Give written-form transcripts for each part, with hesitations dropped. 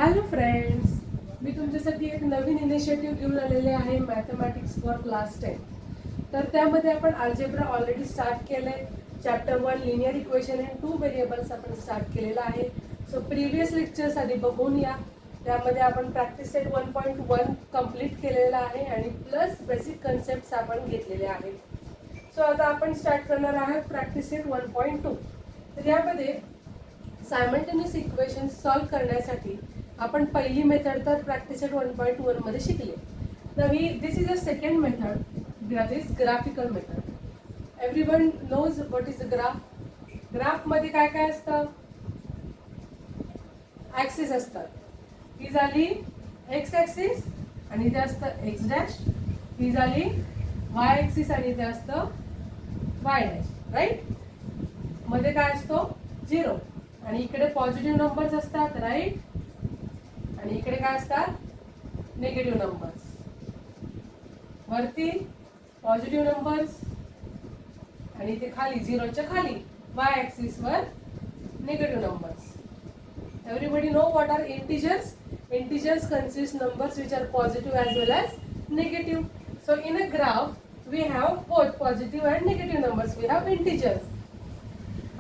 Hello friends, मी तुमच्यासाठी एक नवीन initiative घेऊन आलेले आहे मॅथमॅटिक्स फॉर क्लास 10. तर त्यामध्ये आपण अल्जेब्रा ऑलरेडी स्टार्ट केलं आहे. Chapter 1 linear equation in 2 variables आपण स्टार्ट केलेला आहे. सो प्रिव्हियस लेक्चर्स आधी बघून या. त्यामध्ये आपण प्रॅक्टिस सेट 1.1 कंप्लीट केलेला आहे आणि प्लस बेसिक कन्सेप्ट्स आपण घेतलेले आहेत. सो आता आपण स्टार्ट करणार आहोत प्रॅक्टिस सेट 1.2. तर यामध्ये सायमल्टेनियस इक्वेशन्स सॉल्व्ह करण्यासाठी आपण पहिली मेथड तर प्रॅक्टिस सेट 1.1 मध्ये शिकले. This is a second method, that is graphical method. Everyone knows what is a graph. Graph मध्ये काय काय असतं? ऍक्सिस असतात. ही झाली एक्स ऍक्सिस आणि इथे असतं एक्स डॅश. ही झाली वाय ऍक्सिस आणि इथे असतं वाय डॅश. राईट. मध्ये काय असतो? 0. आणि इकडे पॉझिटिव्ह नंबर्स असतात. राईट. आणि इकडे काय असतात? Negative numbers. वरती पॉझिटिव्ह नंबर्स आणि इथे खाली 0च्या खाली वाय ऍक्सिस वर negative numbers. Everybody know what are integers. Integers consist numbers which are positive as well as negative. So in a graph we have both positive and negative numbers. We have integers.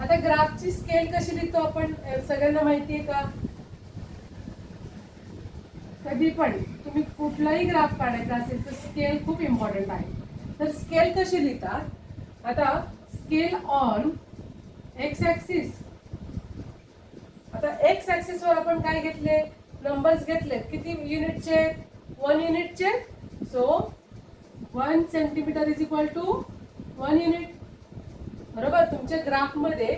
आता ग्राफची scale कशी लिहितो आपण सगळ्यांना माहिती आहे का? कधी पण तुम्ही कुठलाही ग्राफ काढायचा असेल तर स्केल खूप इम्पॉर्टंट आहे. तर स्केल कशी लिहितात? आता स्केल ऑन एक्स ऍक्सिस. आता एक्स ऍक्सिस वर आपण काय घेतले? नंबर्स घेतले. किती युनिटचे? 1 युनिटचे. So 1 centimetre is equal to 1 unit. बरोबर. तुमच्या ग्राफ मध्ये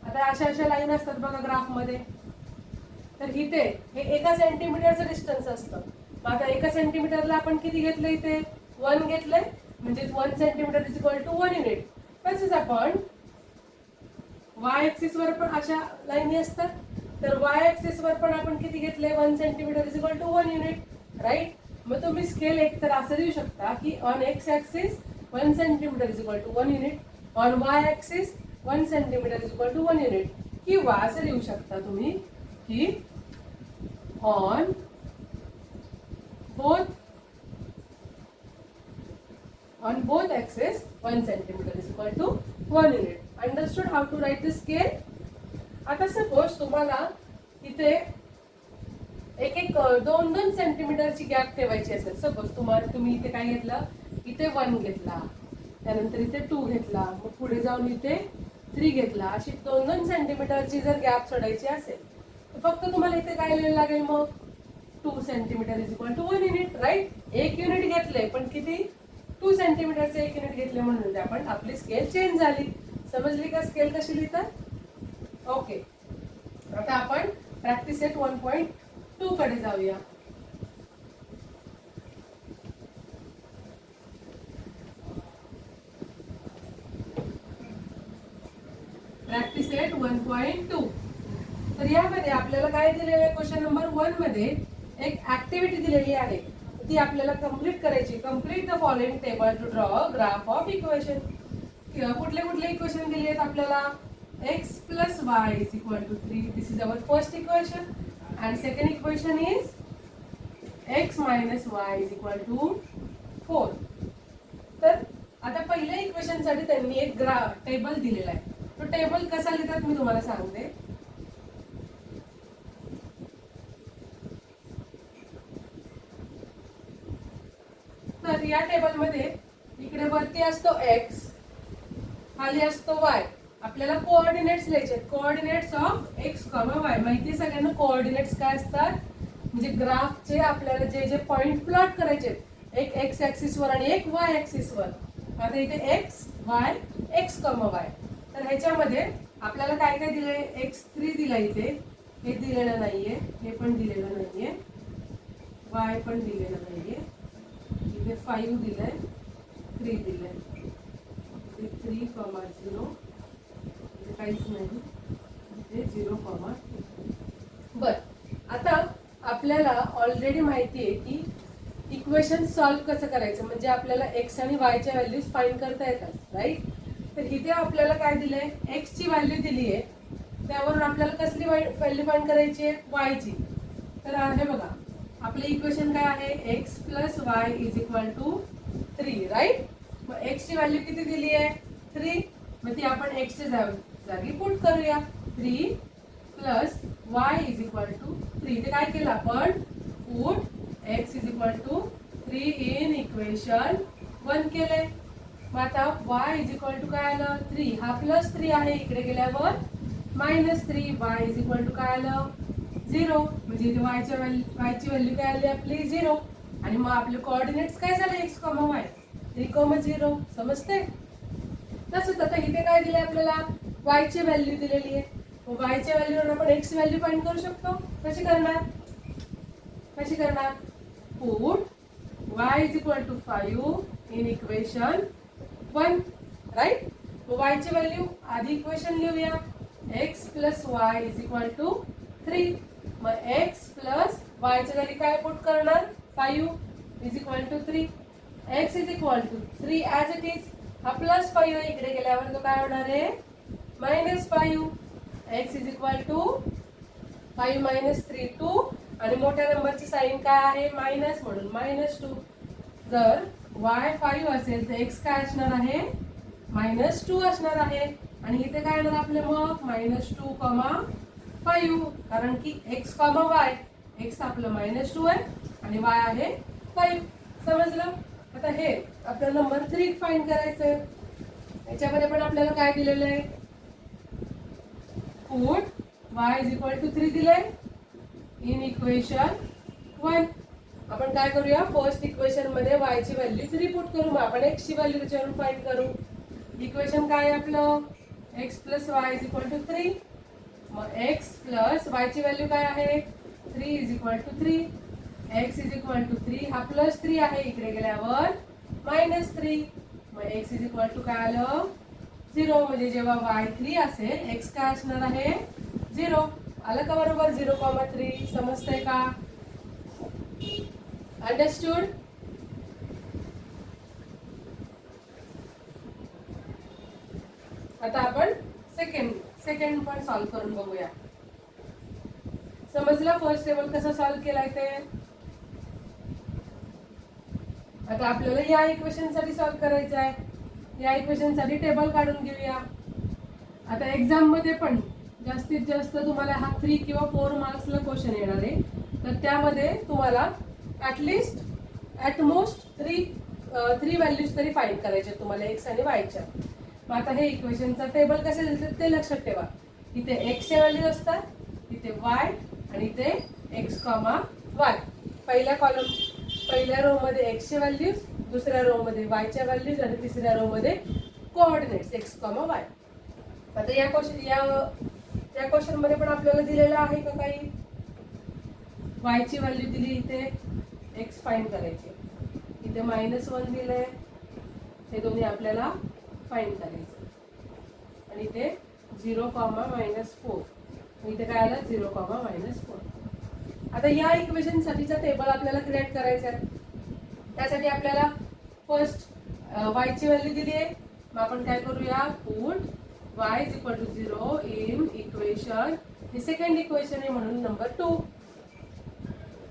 आता अशा लाईन असतात बघा ग्राफ मध्ये. तर इथे हे 1 सेंटीमीटरचं डिस्टन्स असतं. मग आता 1 सेंटीमीटरला आपण किती घेतलं? इथे 1 घेतलंय. म्हणजे 1 centimetre is equal to 1 unit. तसेच आपण वाय ऍक्सिस वर पण अशा लाईनी असतात. तर वाय ऍक्सिस वर पण आपण किती घेतले? 1 centimetre is equal to 1 unit. Right. मग तुम्ही स्केल एक तर असं देऊ शकता की on X axis 1 centimetre is equal to 1 unit. On Y axis 1 centimetre is equal to 1 unit. किंवा असं लिहू शकता तुम्ही की on both axis 1 centimeter is equal to 1 unit. Understood how to write the scale? आता सपोज तुम्हाला इथे एक 2 सेंटीमीटरची गॅप ठेवायची असेल. सपोज तुम्ही इथे काय घेतलं? इथे 1 घेतला, त्यानंतर इथे 2 घेतला, मग पुढे जाऊन इथे 3 घेतला. अशी 2 सेंटीमीटरची जर गॅप सोडायची असेल तर फक्त तुम्हाला इथे काय लिहायला लागेल? मग 2 centimetre is equal to 1 unit. Right. 1 unit घेतले पण किती? 2 सेंटीमीटरचे 1 युनिट घेतले म्हणून आपण आपली स्केल चेंज झाली. समजली का स्केल कशी लिहितात? ओके. आता आपण प्रॅक्टिस सेट 1.2 कडे जाऊया. Practice set 1.2. तर यामध्ये आपल्याला काय दिलेलं आहे? क्वेश्चन नंबर 1 मध्ये एक ऍक्टिव्हिटी दिलेली आहे. ती आपल्याला कंप्लीट करायची. Complete the following table to draw a graph of equation. कुठले इक्वेशन दिले आहेत आपल्याला? x plus y is equal to 3. This is our first equation. And second equation is x minus y is equal to 4. तर आता पहिल्या equation साठी त्यांनी एक टेबल दिलेला आहे. तो टेबल कसा लिहितात मी तुम्हाला सांगते. तर या टेबल मध्ये इकडे वरती असतो x, खाली असतो y. आपल्याला कोऑर्डिनेट्स लिहायचे. Coordinates of x comma y. माहिती सगळ्यांना कोऑर्डिनेट्स काय असतात? म्हणजे ग्राफचे आपल्याला जे पॉइंट प्लॉट करायचे, एक एक्स ऍक्सिस वर आणि एक वाय ऍक्सिस वर. आता इथे x Y, x comma y. तर ह्याच्यामध्ये आपल्याला काय काय दिलंय? x3 दिला इथे. हे दिलेलं नाहीये, हे पण दिलेलं नाहीये, वाय पण दिलेलं नाहीये. इथे 5 दिलंय, 3 दिलंय. 3,0 काहीच नाही, 0, बर. आता आपल्याला ऑलरेडी माहिती आहे की इक्वेशन सॉल्व्ह कसं करायचं. म्हणजे आपल्याला एक्स आणि वायच्या व्हॅल्यूज फाइंड करता येतात. राईट. तर इथे आपल्याला काय दिलंय? एक्स ची व्हॅल्यू दिली आहे. त्यावरून आपल्याला कसली व्हॅल्यू फाइंड करायची आहे? वाय ची. तर हे बघा आपलं इक्वेशन काय आहे x plus Y is equal to 3 right. मग x ची व्हॅल्यू किती दिली आहे 3. मग ती आपण x च्या जागी पुट करूया 3 plus Y is equal to 3. ते काय केलं आपण put x is equal to 3 in equation 1 केले. मग आता y इज इक्वल टू काय आलं 3. हा प्लस 3 आहे इकडे गेल्यावर -3. y इज इक्वल टू काय आलं 0. म्हणजे इथे y ची व्हॅल्यू काय आली आपली 0. आणि मग आपले कोऑर्डिनेट्स काय झाले x, y 3, 0. समजते. तसंच आता इथे काय दिले आपल्याला y ची व्हॅल्यू दिलेली आहे. मग y च्या व्हॅल्यूवर आपण x व्हॅल्यू फाइंड करू शकतो. कशी करणार put y is equal to 5 in equation 1 right. मग y ची व्हॅल्यू आधी इक्वेशन लिहूया x plus Y is equal to 3. मग x प्लस y च्या जागी काय पुट करणार 5 is equal to 3. x is equal to 3 as it is. हा प्लस 5 इकडे गेल्यावर तो काय होणार आहे -5. x is equal to 5 -3 2. आणि मोठ्या नंबरची साईन काय आहे मायनस म्हणून -2. जर y 5 असेल तर x काय असणार आहे -2 असणार आहे. आणि इथे काय येणार आपले मग -2, 5. कारण की x, y x आपलं -2 आहे आणि y आहे 5. समजलं. आता हे आपलं नंबर 3 फाइंड करायचं आहे. याच्यामध्ये पण आपल्याला काय दिलेलं आहे put y is equal to 3 दिलंय इन इक्वेशन 1. आपण काय करूया फर्स्ट इक्वेशन मध्ये y ची व्हॅल्यू 3 पुट करू. मग आपण x ची व्हॅल्यू त्याच्यावरून फाइंड करू. इक्वेशन काय आहे आपलं x plus Y is equal to 3. मग x प्लस y ची व्हॅल्यू काय आहे 3 is equal to 3. x is equal to 3. हा प्लस 3 आहे इकडे गेल्यावर -3. मग x इज इक्वल टू काय आलं 0. म्हणजे जेव्हा y 3 असेल x काय असणार आहे 0. आलं का बरोबर 0,3. समजतंय का. अंडरस्टूड. आता आपण सेकंड पण सॉल्व करून बघूया. समजलं फर्स्ट टेबल कसं सॉल्व केलाय ते. आता आपल्याला या इक्वेशन साठी सॉल्व करायचं आहे. या इक्वेशन साठी टेबल काढून घेऊया. आता एक्झाम मध्ये पण जास्तीत जास्त तुम्हाला हा 3 किंवा 4 मार्क्सला क्वेश्चन येणार आहे. तर त्यामध्ये तुम्हाला ॲट मोस्ट 3 व्हॅल्यूज तरी फाइंड करायचे तुम्हाला x आणि y च्या. मग आता हे इक्वेशनचा टेबल कसे दिसते ते लक्षात ठेवा. इथे x च्या व्हॅल्यूज असतात, इथे y आणि इथे x, y. पहिल्या रो मध्ये x च्या व्हॅल्यूज, दुसऱ्या रो मध्ये y च्या व्हॅल्यूज आणि तिसऱ्या रो मध्ये कोऑर्डिनेट्स x, y. आता या क्वेश्चन मध्ये पण आपल्याला दिलेलं आहे का काही y ची व्हॅल्यू दिली, इथे x फाइंड करायचे, इथे -1 दिलंय. हे दोन्ही आपल्याला फाइंड करायचं. आणि इथे 0,-4. इथे काय आलं 0,-4. आता या इक्वेशन साठीचा टेबल आपल्याला क्रिएट करायचा आहे. त्यासाठी आपल्याला फर्स्ट y ची व्हॅल्यू दिली आहे. मग आपण काय करूया put y is equal to 0 in equation. हे सेकंड इक्वेशन आहे म्हणून नंबर 2.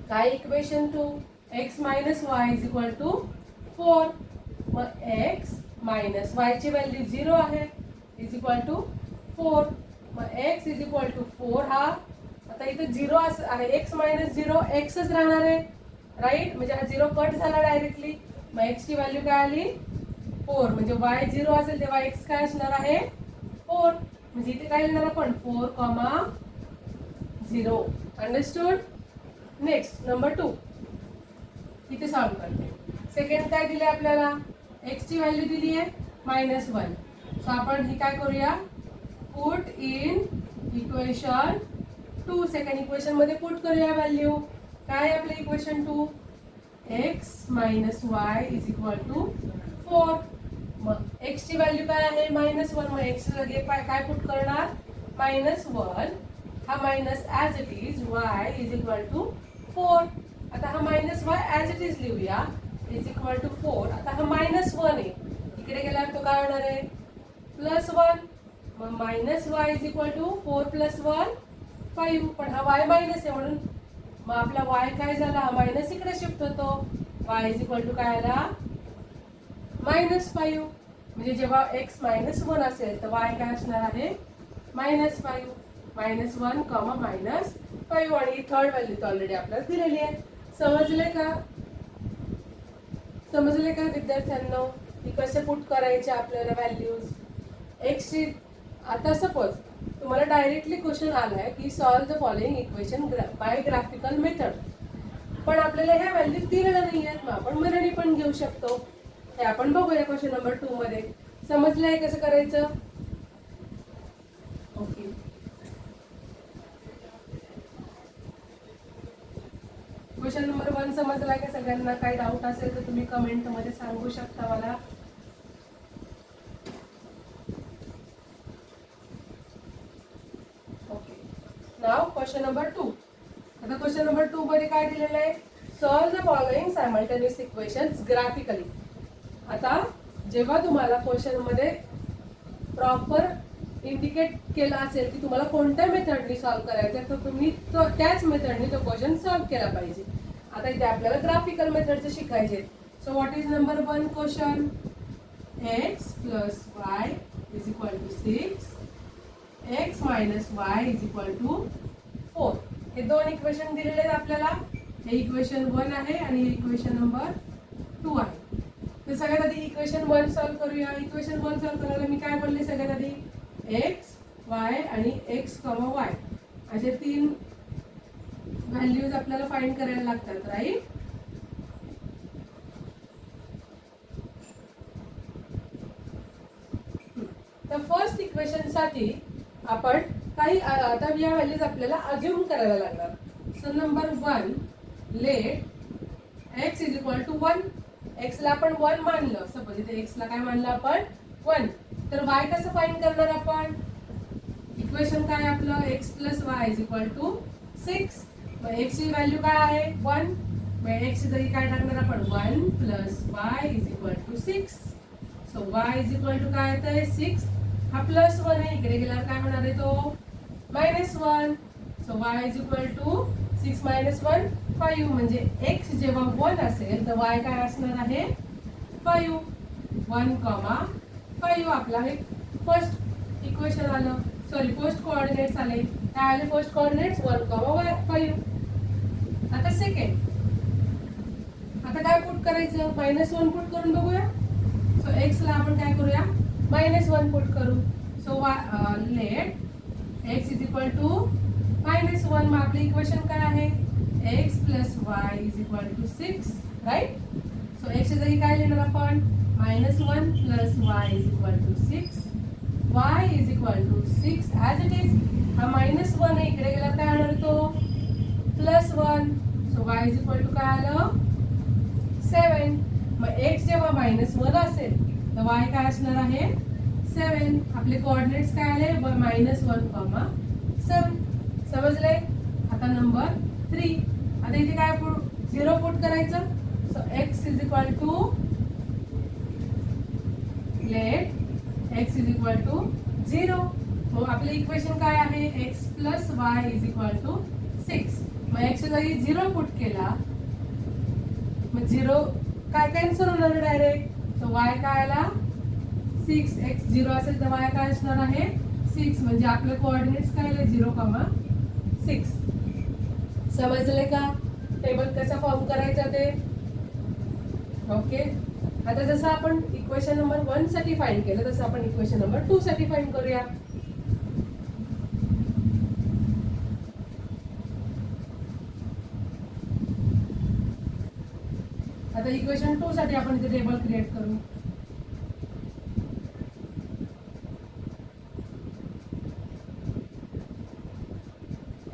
काय equation 2 x minus y is equal to 4. मग x मायनस y ची व्हॅल्यू 0 आहे इज इक्वल टू 4. मग x इज इक्वल टू 4. हा आता इथे 0 आहे, x मायनस 0 xच राहणार आहे राईट. म्हणजे हा 0 कट झाला डायरेक्टली. मग x ची व्हॅल्यू काय आली 4. म्हणजे y 0 असेल तेव्हा x काय असणार आहे 4. म्हणजे इथे काय लिहिणार आपण 4,0. अंडरस्टूड. नेक्स्ट नंबर 2 इथे सॉल्व करते. सेकंड काय दिले आपल्याला x ची व्हॅल्यू दिली आहे -1. सो आपण ही काय करूया put in equation 2. Second equation मध्ये पुट करूया व्हॅल्यू. काय आपले equation 2 x minus y is equal to 4. मग x ची व्हॅल्यू काय आहे -1. मग x मध्ये काय पुट करणार -1. हा minus as it is y is equal to 4. आता हा -y ॲज इट इज लिहूया इज इक्वल टू 4. आता हा -1 आहे इकडे गेल्यावर तो काय होणार आहे +1. मग -y इज इक्वल टू 4 + 1 5. पण हा y मायनस आहे म्हणून मग आपला y काय झाला, मायनस इकडे शिफ्ट होतो. y इज इक्वल टू काय आला, -5. म्हणजे जेव्हा x -1 असेल तर y काय असणार आहे, -5. -1, -5 आणि थर्ड व्हॅल्यू तर ऑलरेडी आपल्याला दिलेली आहे. समजले का विद्यार्थ्यांनो की कसे पुट करायचे आपल्याला व्हॅल्यूज x ची. आता सपोज तुम्हाला डायरेक्टली क्वेश्चन आलाय की solve the following equation by graphical method, पण आपल्याला ह्या व्हॅल्यूज दिलेल्या नाही आहेत, मग आपण मराठी पण घेऊ शकतो. हे आपण बघूया क्वेश्चन नंबर 2 मध्ये. समजलंय कसं करायचं? ओके. क्वेश्चन नंबर 1 समजलाय का सगळ्यांना? काही डाऊट असेल तर तुम्ही कमेंट मध्ये सांगू शकता मला. ओके. नाव क्वेश्चन नंबर 2. आता क्वेश्चन नंबर 2 मध्ये काय दिलेलं आहे, solve the following simultaneous equations graphically. आता जेव्हा तुम्हाला क्वेश्चन मध्ये प्रॉपर इंडिकेट केलं असेल की तुम्हाला कोणत्या मेथडनी सॉल्व करायचं, तर तुम्ही त्याच मेथडनी तो क्वेश्चन सॉल्व केला पाहिजे. आता इथे आपल्याला ग्राफिकल मेथडचे शिकायचे. So what is number 1 question, x plus y is equal to 6, x minus y is equal to 4. हे दोन इक्वेशन दिलेले आहेत आपल्याला. हे इक्वेशन 1 आहे आणि हे इक्वेशन नंबर 2 आहे. तर सगळ्यात आधी इक्वेशन 1 सॉल्व करूया. इक्वेशन 1 सॉल्व करायला मी काय बोलले, सगळ्यात आधी x, y आणि x, y असे 3 व्हॅल्यूज आपल्याला फाइंड करायला लागतात, राईट? तर फर्स्ट इक्वेशन साठी आपण काही आता या व्हॅल्यूज आपल्याला अज्युम करायला लागणार. So number 1, let x is equal to 1. x ला आपण 1 मानलं. सपोज इथे x ला काय मानलं आपण, 1. तर y कसं फाइंड करणार आपण? इक्वेशन काय आपलं, x plus Y is equal to 6. मग x ची व्हॅल्यू काय आहे, 1. मग x ची जागी काय टाकणार आपण, 1 plus Y is equal to 6. So y is equal to काय येतंय, 6. हा प्लस 1 आहे, इकडे गेल्यावर काय होणार आहे तो -1. So y is equal to 6 - 1 5. म्हणजे x जेव्हा 1 असेल तर y काय असणार आहे, 5. 1, 5 आपला हे फर्स्ट इक्वेशन आलं. सॉरी, फर्स्ट कोऑर्डिनेट्स आले. काय आले फर्स्ट कोऑर्डिनेट्स, 1, 5. आता सेकंड, आता काय पुट करायचं, -1 पुट करून बघूया. सो x ला आपण काय करूया, -1 पुट करू. So let x is equal to -1. मग आपले इक्वेशन काय आहे, x plus Y is equal to 6, right? So x च्या जागी काय लिहिणार आपण, -1 plus Y is equal to 6. y is equal to 6 as it is. हा -1 आहे, इकडे गेला काय होणार तो +1. So y is equal to काय आलं, 7. मग x जेव्हा -1 असेल तर y काय असणार आहे, 7. आपले कोऑर्डिनेट्स काय आले, -1, 7. समजले? आता नंबर 3. आता इथे काय 0 पुट करायचं. So x is equal to, let x is equal to 0. मग आपले इक्वेशन काय आहे, x plus Y is equal to 6. मग x च्या जागी 0 पुट केला, मग 0 काय कॅन्सल होणार डायरेक्ट. सो y काय आला, 6. x 0 असेल तर y काय असणार आहे, 6. म्हणजे आपले कोऑर्डिनेट्स काय आले, 0, 6. समजले का टेबल कसा फॉर्म करायचा ते? ओके. आता जसं आपण इक्वेशन नंबर 1 साठी फाइंड केलं तसं आपण इक्वेशन नंबर 2 साठी फाइंड करूया. आता इक्वेशन 2 साठी आपण इथे टेबल क्रिएट करू.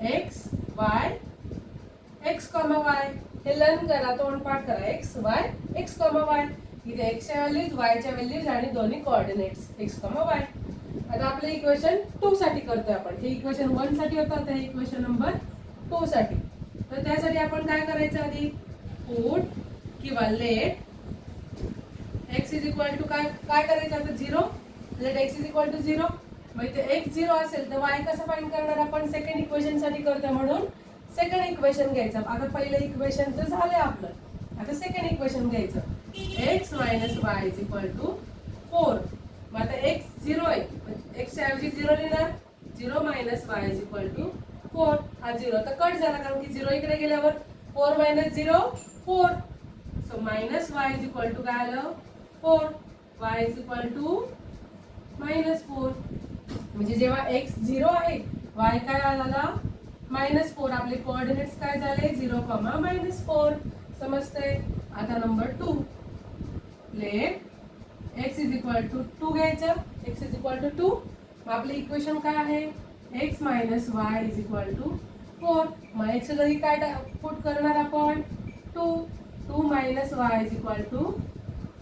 x, y, x, y. हे लर्न करा, तोंडपाठ करा. x, y, x, y. इथे x च्या व्हॅल्यूज, y च्या व्हॅल्यूज आणि दोन्ही कोऑर्डिनेट्स x, y. आता आपलं इक्वेशन 2 साठी करतोय आपण. हे इक्वेशन 1 साठी होतं, हे इक्वेशन नंबर 2 साठी. तर त्यासाठी आपण काय करायचं, आधी पुट किंवा let x is equal to काय करायचं आता, 0. Let x is equal to 0. मग इथे x 0 असेल तर y कसं फाइंड करणार आपण, सेकंड इक्वेशन साठी करतोय म्हणून सेकंड इक्वेशन घ्यायचं. आता पहिलं इक्वेशन तर झालंय आपलं, आता सेकंड इक्वेशन घ्यायचं. x minus Y is equal to 4. मग आता x 0 आहे, x च्या ऐवजी 0 लिहिणार. 0 minus Y is equal to 4. हा 0 तर कट झाला, कारण की 0 इकडे गेल्यावर 4 minus 0 4. So minus Y is equal to काय आलं 4. y is equal to -4. म्हणजे जेव्हा x 0 आहे, y काय आला -4. आपले कोऑर्डिनेट्स काय झाले 0, -4. समजतंय. आता number 2, let x is equal to 2 घ्यायचं. x is equal to 2. मग आपलं इक्वेशन काय आहे x minus Y is equal to 4. मग x जरी काय पुट करणार आपण 2 minus Y is equal to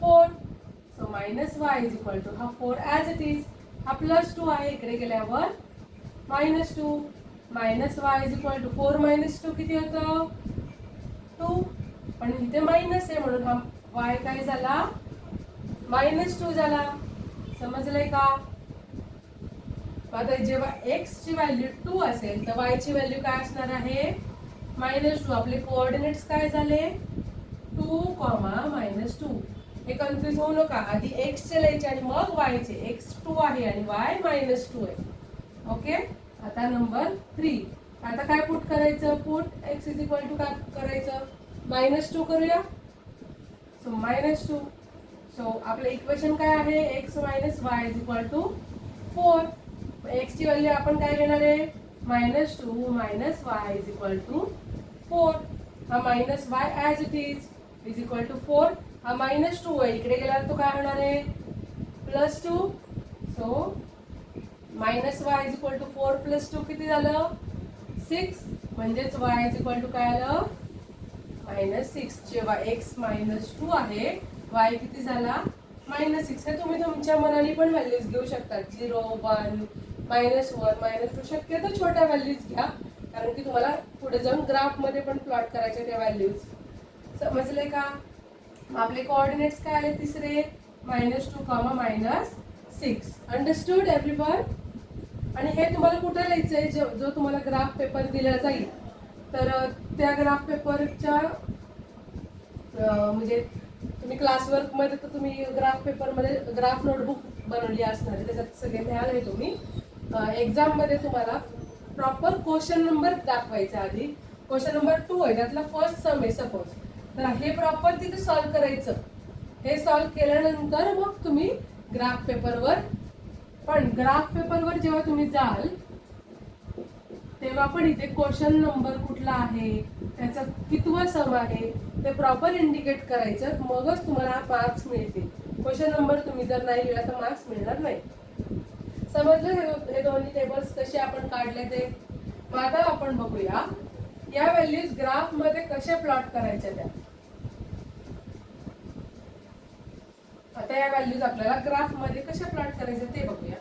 4. So minus Y is equal to हा 4 ॲज इट इज. हा +2 आहे, इकडे गेल्यावर -2. Minus Y is equal to 4 minus 2 किती होतं 2. पण इथे मायनस आहे म्हणून हा y काय झाला -2 झाला. समजलंय का. आता जेव्हा x ची व्हॅल्यू 2 असेल तर y ची व्हॅल्यू काय असणार आहे -2. आपले कोऑर्डिनेट्स काय झाले 2, -2. हे कन्फ्युज होऊ नका. आधी x चे लिहायचे आणि मग y चे. x 2 आहे आणि y -2 आहे. ओके. आता नंबर 3. आता काय पुट करायचं, put x is equal to काय करायचं -2 करूया. सो -2. सो आपलं इक्वेशन काय आहे x minus Y is equal to 4. x ची व्हॅल्यू आपण काय घेणार आहे -2 minus Y is equal to 4. हा minus Y as it is equal to 4. हा -2 आहे, इकडे गेल्यावर तो काय होणार आहे +2. So minus Y is equal to 4 + 2 किती झालं 6. म्हणजेच y इज इक्वल टू काय आलं -6. जेव्हा x -2 आहे, y किती झाला -6. हे तुम्ही तुमच्या मनाने पण व्हॅल्यूज घेऊ शकता. 0, 1, -1, -2. शक्यतो छोट्या व्हॅल्यूज घ्या, कारण की तुम्हाला पुढे जाऊन ग्राफ मध्ये पण प्लॉट करायचे त्या व्हॅल्यूज. समजले का. आपले कोऑर्डिनेट्स काय आले तिसरे -2, -6. Understood everyone. आणि हे तुम्हाला कुठे लिहायचंय, जो तुम्हाला ग्राफ पेपर दिला जाईल तर त्या ग्राफ पेपरच्या म्हणजे तुम्ही क्लासवर्क मध्ये तर तुम्ही ग्राफ पेपरमध्ये ग्राफ नोटबुक बनवली असणार आहे, त्याच्यात सगळे लिहाल आहे तुम्ही. एक्झाम मध्ये तुम्हाला प्रॉपर क्वेश्चन नंबर दाखवायचा. आधी क्वेश्चन नंबर 2 आहे, त्यातला फर्स्ट सम आहे सपोज, तर हे प्रॉपर तिथे सॉल्व्ह करायचं. हे सॉल्व्ह केल्यानंतर मग तुम्ही ग्राफ पेपरवर. पण ग्राफ पेपरवर जेव्हा तुम्ही जाल तेव्हा पण इथे क्वेश्चन नंबर कुठला आहे, त्याचा कितवा सम आहे ते प्रॉपर इंडिकेट करायचं, मगच तुम्हाला मार्क्स मिळतील. क्वेश्चन नंबर तुम्ही जर नाही लिहिला तर मार्क्स मिळणार नाही. समजलं हे दोन्ही टेबल्स कसे आपण काढले ते. मग आता आपण बघूया या व्हॅल्यूज ग्राफ मध्ये कसे प्लॉट करायच्या त्या. आता या व्हॅल्यूज आपल्याला ग्राफ मध्ये कशा प्लॉट करायचे ते बघूया.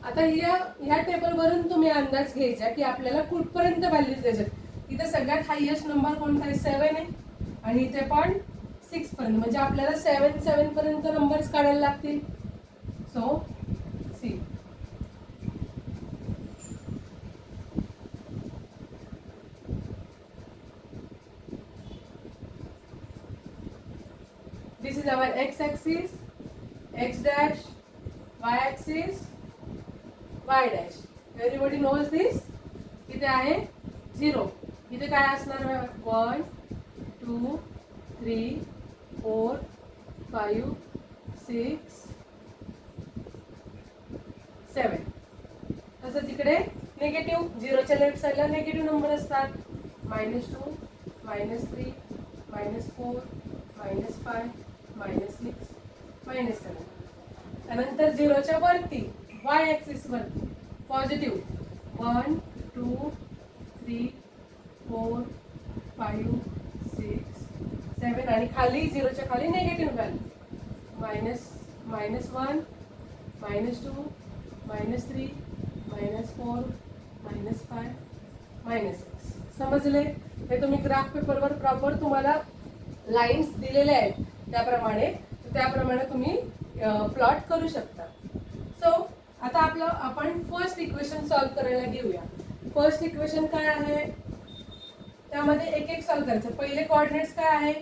आता ह्या टेबल वरून तुम्ही अंदाज घ्यायचा की आपल्याला कुठपर्यंत व्हॅल्यूज द्यायच्यात. इथे सगळ्यात हायेस्ट नंबर कोणता आहे 7 आहे, आणि इथे पण 6 पर्यंत. म्हणजे आपल्याला 7 पर्यंत नंबर्स काढायला लागतील. So see this is our x axis, x dash, y axis, y dash. Everybody knows this. इथे आहे 0. इथे काय असणार 1, 2, 3, 4, 5, 6, 7. तसंच इकडे निगेटिव्ह 0च्या लेफ्ट साईडला निगेटिव्ह नंबर असतात. -2, -3, -4, -5, -6, -7. त्यानंतर 0च्या वरती y ऍक्सिस वरती पॉझिटिव्ह 1, 2, 3, 4, 5, 6, 7. आणि खाली 0च्या खाली निगेटिव्ह व्हॅल्यू -1, -2, -3, -4, -5, -6. समजले. हे तुम्ही ग्राफ पेपरवर प्रॉपर तुम्हाला लाईन्स दिलेले आहेत त्याप्रमाणे तुम्ही प्लॉट करू शकता. सो आता आपण फर्स्ट इक्वेशन सॉल्व्ह करायला घेऊया. फर्स्ट इक्वेशन काय आहे, त्यामध्ये एक एक सॉल्व करायचं. पहिले कोऑर्डिनेट्स काय आहे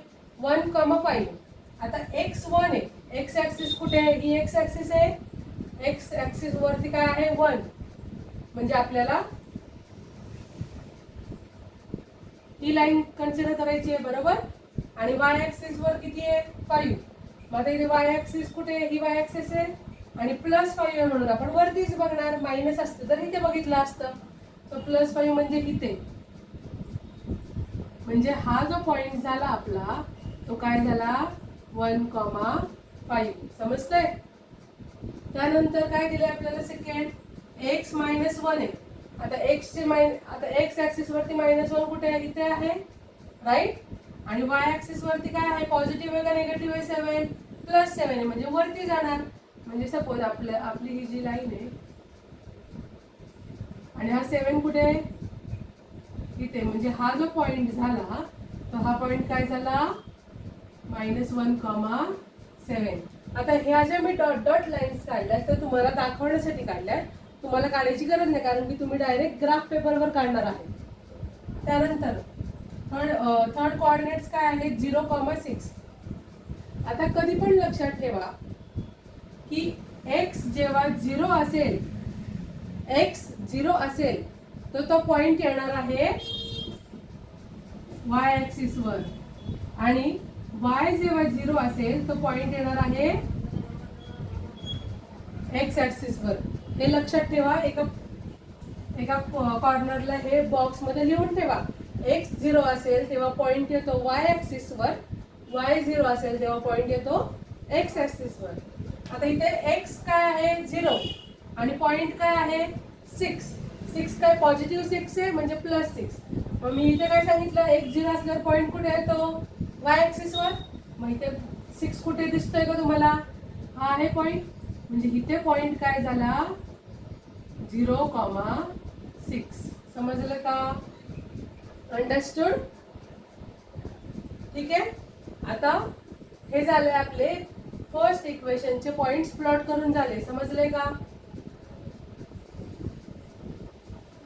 1,5. आता x1 आहे, एक्स ऍक्सिस कुठे आहे, ही एक्स ऍक्सिस आहे, एक्स ऍक्सिस वरती काय आहे 1, म्हणजे आपल्याला ही लाईन कन्सिडर करायची आहे बरोबर. आणि y ऍक्सिस वर किती आहे 5. मग आता इथे y ऍक्सिस कुठे आहे, ही y ऍक्सिस आहे आणि +5 आहे म्हणून आपण वरतीच बघणार. मायनस असतं तर इथे बघितलं असतं. तर +5 म्हणजे इथे, म्हणजे हा जो पॉइंट झाला आपला तो काय झाला 1,5. समजतंय. त्यानंतर काय दिले आपल्याला सेकंड, x -1 आहे. आता आता x ऍक्सिस वरती -1 कुठे आहे, इथे आहे राईट. आणि y ऍक्सिस वरती काय आहे, पॉझिटिव्ह आहे का निगेटिव्ह आहे, 7 +7 आहे म्हणजे वरती जाणार. म्हणजे सपोज आपली ही जी लाईन आहे आणि हा 7 कुठे आहे इथे, म्हणजे हा जो पॉइंट झाला तो हा पॉइंट काय झाला -1,7. आता ह्या ज्या मी डॉट डॉट लाईन्स काढल्या तर तुम्हाला दाखवण्यासाठी काढल्या, तुम्हाला काढायची गरज नाही कारण की तुम्ही डायरेक्ट ग्राफ पेपरवर काढणार आहे. त्यानंतर थर्ड कोऑर्डिनेट्स काय आहेत 0,6. आता कधी पण लक्षात ठेवा की x जेव्हा 0 असेल, x 0 असेल तर तो पॉइंट येणार आहे y ऍक्सिस वर, आणि y जेव्हा 0 असेल तो पॉइंट येणार आहे x ऍक्सिस वर. हे लक्षात ठेवा. एका कॉर्नरला हे बॉक्स मध्ये लिहून ठेवा. x 0 असेल तेव्हा पॉइंट येतो y ऍक्सिस वर, y 0 असेल तेव्हा पॉइंट येतो x ऍक्सिस वर. आता इथे x काय आहे 0 आणि पॉइंट काय आहे 6. 6 काय पॉझिटिव्ह 6 आहे म्हणजे +6. मग मी इथे काय सांगितलं, x 0 असल्यावर पॉइंट कुठे येतो y ऍक्सिस वर. मग इथे 6 कुठे दिसतोय का तुम्हाला, हा आहे पॉइंट. म्हणजे इथे पॉइंट काय झाला 0,6. समजलं का, अंडरस्टूड. ठीक आहे. आता हे झाले आपले फर्स्ट इक्वेशनचे पॉइंट्स प्लॉट करून झाले. समजले का,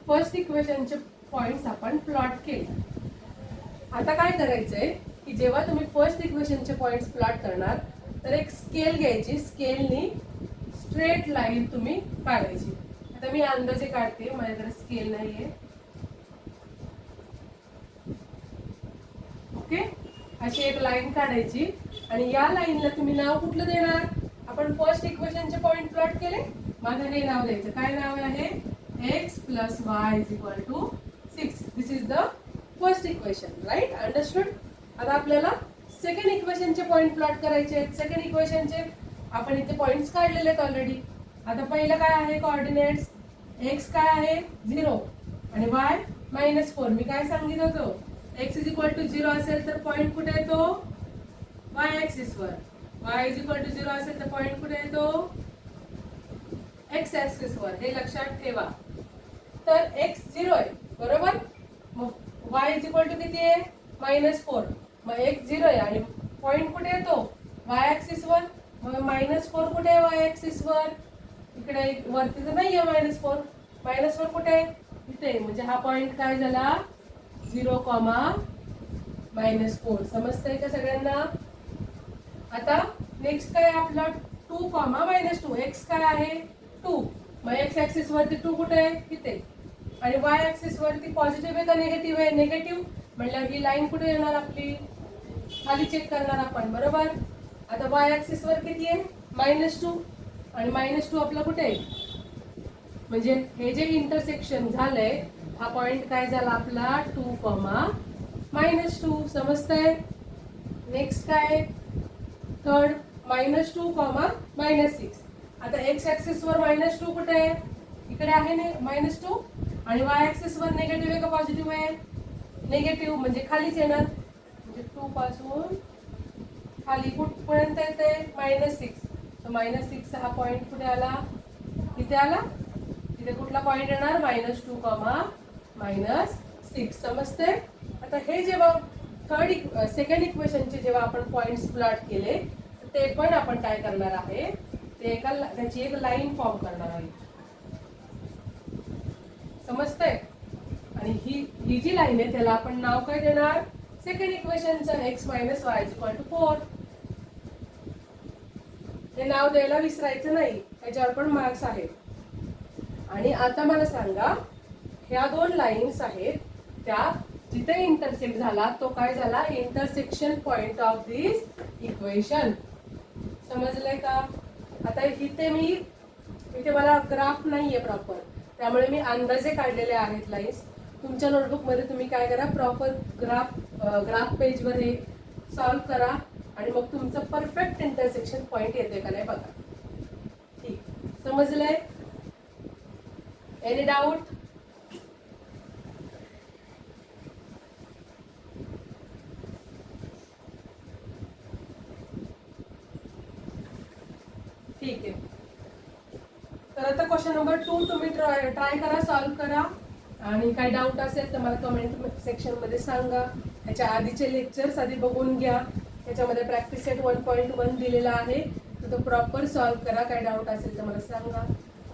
फर्स्ट इक्वेशनचे पॉइंट्स आपण प्लॉट केले. आता काय करायचंय की जेव्हा तुम्ही फर्स्ट इक्वेशनचे पॉइंट्स प्लॉट करणार तर एक स्केल घ्यायची, स्केलनी स्ट्रेट लाईन तुम्ही काढायची. आता मी अंदाजे काढते, माझ्याकडे स्केल नाहीये. ओके, अशी एक लाईन काढायची आणि या लाईनला तुम्ही नाव कुठलं देणार, आपण फर्स्ट इक्वेशनचे पॉइंट प्लॉट केले, माझं हे नाव द्यायचं. काय नाव आहे, x + y = 6. This is the first equation, right, understood. आता आपल्याला सेकंड इक्वेशनचे पॉइंट प्लॉट करायचे आहेत. सेकंड इक्वेशनचे आपण इथे पॉइंट्स काढलेले आहेत ऑलरेडी. आता पहिलं काय आहे कोऑर्डिनेट्स, x काय आहे 0 आणि y -4. मी काय सांगितलं होतं, x = 0 असेल तर पॉइंट कुठे येतो y ऍक्सिस वर, y = 0 असेल तर पॉइंट कुठे येतो x ऍक्सिस वर. हे लक्षात ठेवा. तर x 0 आहे बरोबर, मग y किती आहे -4. मग x 0 आहे आणि पॉइंट कुठे येतो y ऍक्सिस वर. मग -4 कुठे आहे y ऍक्सिस वर, इकडे वरती तर नाहीये -4. -4 कुठे आहे इथे, म्हणजे हा पॉइंट काय झाला 0,-4. समजतंय का सगळ्यांना. आता नेक्स्ट काय आपला 2,-2. x काय आहे 2. मग x ऍक्सिस वरती 2 कुठे आहे इथे, आणि y ऍक्सिस वरती पॉझिटिव्ह आहे का निगेटिव्ह आहे, निगेटिव्ह. म्हटल्यावर ही लाईन कुठे येणार आपली, खाली चेक करणार आपण बरोबर. आता y ऍक्सिस वर किती आहे -2 आणि -2 आपला कुठे आहे, म्हणजे हे जे इंटरसेक्शन झालंय हा पॉइंट काय झाला आपला 2,-2. समजतंय. नेक्स्ट काय थर्ड -2, -6. आता x ऍक्सिस वर -2 कुठे आहे, इकडे आहे -2 आणि y ऍक्सिस वर निगेटिव्ह आहे का पॉझिटिव्ह आहे, निगेटिव्ह, म्हणजे खालीच येणार. म्हणजे 2 पासून खाली कुठपर्यंत येते -6. तर -6 हा पॉइंट कुठे आला, इथे आला. इथे कुठला पॉइंट येणार -2,-6. समजते. आता हे जेव्हा सेकंड इक्वेशनचे जेव्हा आपण पॉइंट्स प्लॉट केले ते पण आपण काय करणार आहे, त्याची एक लाईन फॉर्म करणार आहे. समजतंय. आणि ही जी लाईन आहे त्याला आपण नाव काय देणार, सेकंड इक्वेशनचं x minus Y is equal to 4. हे नाव द्यायला विसरायचं नाही, त्याच्यावर पण मार्क्स आहेत. आणि आता मला सांगा, ह्या दोन लाईन्स आहेत त्या जिथे इंटरसेक्ट झाला तो काय झाला, intersection point of this equation. समजलंय का? आता इथे मला ग्राफ नाहीये प्रॉपर, त्यामुळे मी अंदाजे काढलेले आहेत लाईन्स. तुमच्या नोटबुक मध्ये तुम्ही काय करा, प्रॉपर ग्राफ पेजवर हे सॉल्व करा आणि मग तुमचं परफेक्ट इंटरसेक्शन पॉइंट येते का नाही बघा. ठीक, समजलंय? Any doubt? ठीक आहे. तर आता क्वेश्चन नंबर 2 तुम्ही ट्राय करा, सॉल्व करा आणि काय डाऊट असेल तर मला कमेंट सेक्शन मध्ये सांगा. ह्याच्या आधीचे लेक्चर्स आधी बघून घ्या, त्याच्यामध्ये प्रॅक्टिस सेट 1.1 दिलेला आहे, तर तो प्रॉपर सॉल्व करा. काय डाऊट असेल तर मला सांगा.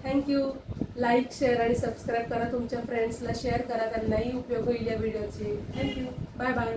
थँक्यू. लाईक, शेअर आणि सबस्क्राईब करा. तुमच्या फ्रेंड्सला शेअर करा, त्यांनाही उपयोग होईल या व्हिडिओचे. थँक्यू. Bye bye.